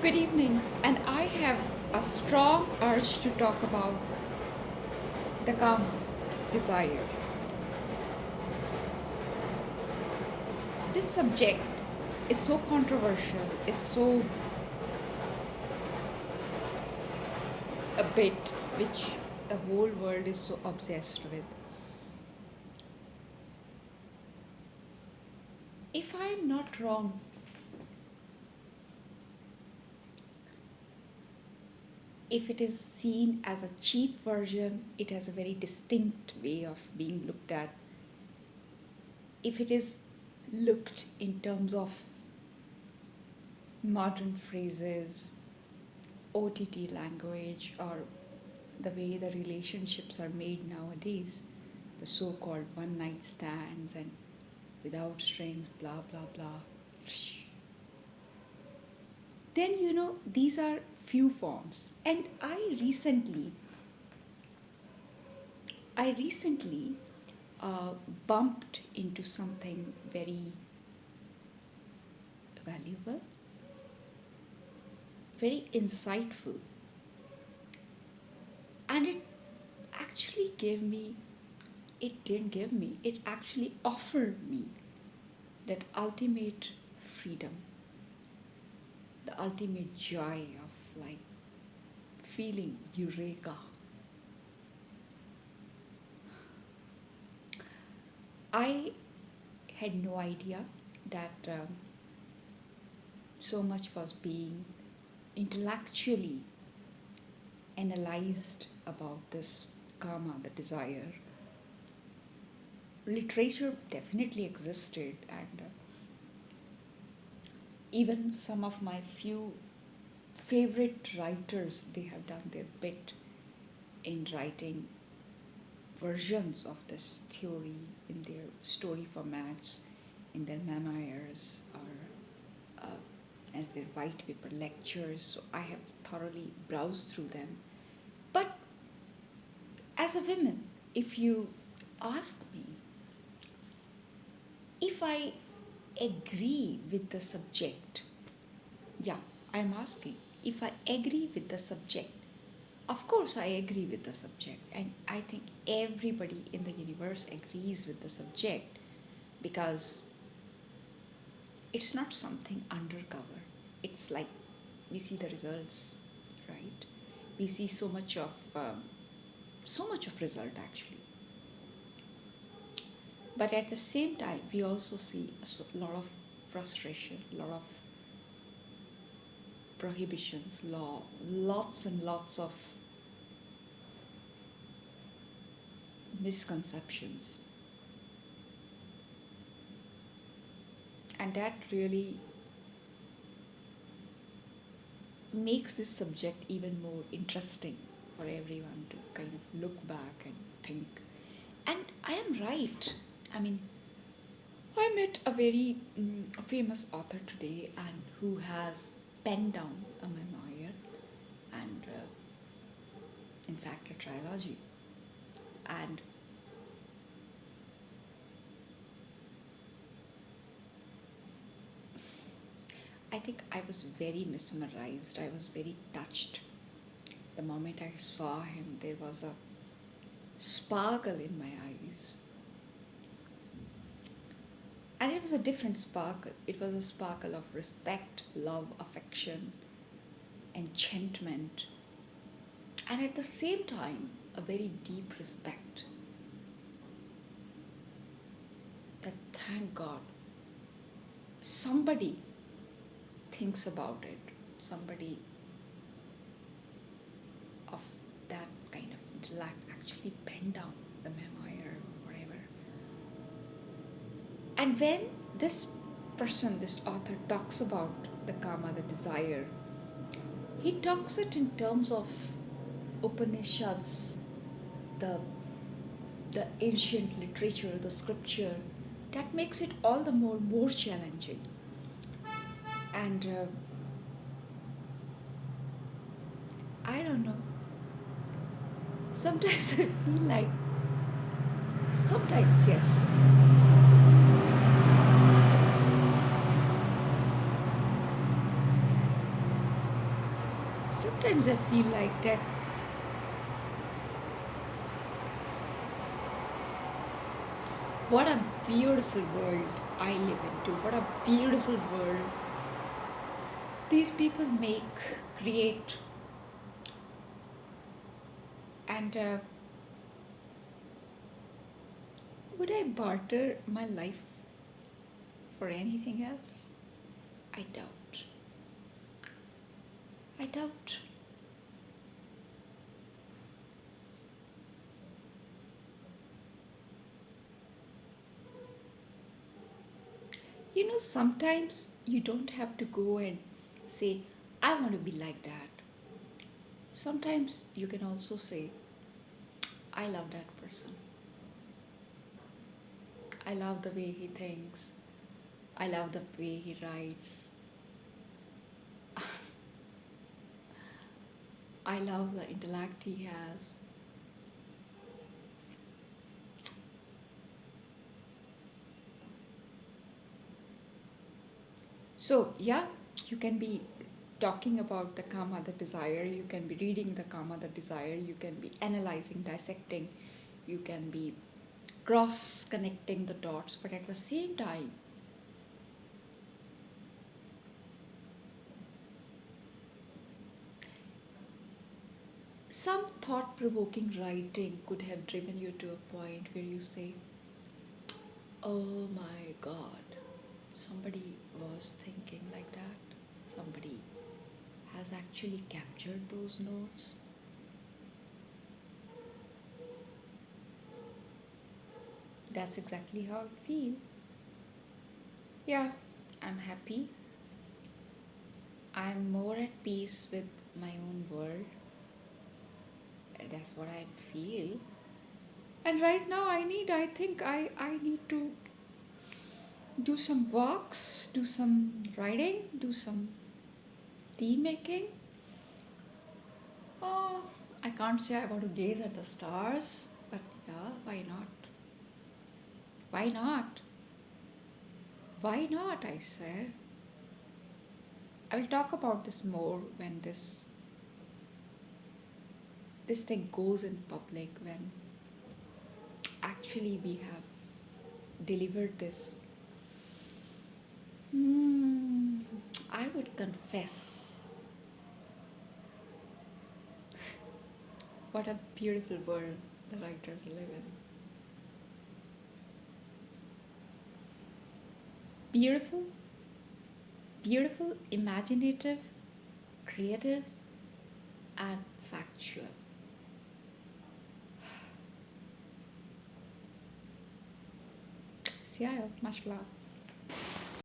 Good evening, and I have a strong urge to talk about the Kama desire. This subject is so controversial, is so a bit which the whole world is so obsessed with. If I am not wrong, if it is seen as a cheap version, it has a very distinct way of being looked at. If it is looked in terms of modern phrases, OTT language, or the way the relationships are made nowadays, the so called one night stands and without strings, blah blah blah. Then these are few forms. And I recently uh, bumped into something very valuable, very insightful, and actually gave me it didn't give me, it actually offered me that ultimate freedom, the ultimate joy of like feeling eureka. I had no idea that so much was being intellectually analyzed about this karma, the desire. Literature definitely existed, and even some of my few favorite writers, they have done their bit in writing versions of this theory in their story formats, in their memoirs, or as their white paper lectures. So I have thoroughly browsed through them. But as a woman, if you ask me if I agree with the subject, yeah, I'm asking if I agree with the subject. Of course, I agree with the subject, and I think everybody in the universe agrees with the subject because it's not something undercover. It's like we see the results, right? We see so much of result actually. But at the same time, we also see a lot of frustration, a lot of prohibitions, law, lots and lots of misconceptions. And that really makes this subject even more interesting for everyone to kind of look back and think. And I am right. I mean, I met a very famous author today and who has penned down a memoir and, in fact, a trilogy. And I think I was very mesmerized. I was very touched. The moment I saw him, there was a sparkle in my eyes. And it was a different sparkle. It was a sparkle of respect, love, affection, enchantment, and at the same time, a very deep respect that thank God somebody thinks about it, somebody of that kind of intellect actually pen down the memoir or whatever. And when this person, this author, talks about the karma, the desire, he talks it in terms of Upanishads, the the ancient literature, the scripture, that makes it all the more challenging. And I don't know. Sometimes I feel like, sometimes yes, Sometimes I feel like that what a beautiful world I live into. What a beautiful world these people make, create, and would I barter my life for anything else? I doubt. I doubt. You know, sometimes you don't have to go and say, I want to be like that. Sometimes you can also say, I love that person. I love the way he thinks. I love the way he writes. I love the intellect he has. So, yeah, you can be talking about the karma, the desire, you can be reading the karma, the desire, you can be analyzing, dissecting, you can be cross connecting the dots, but at the same time, some thought provoking writing could have driven you to a point where you say, oh my god, somebody was thinking like that, somebody has actually captured those notes. That's exactly how I feel. Yeah, I'm happy. I'm more at peace with my own world. That's what I feel. And right now I think I need to do some walks, do some writing, do some tea making. Oh, I can't say I want to gaze at the stars, but yeah, why not? Why not? Why not, I say. I will talk about this more when this thing goes in public, when actually we have delivered this. Hmm, I would confess what a beautiful world the writers live in. Beautiful, beautiful, imaginative, creative, and factual. See, I have much love.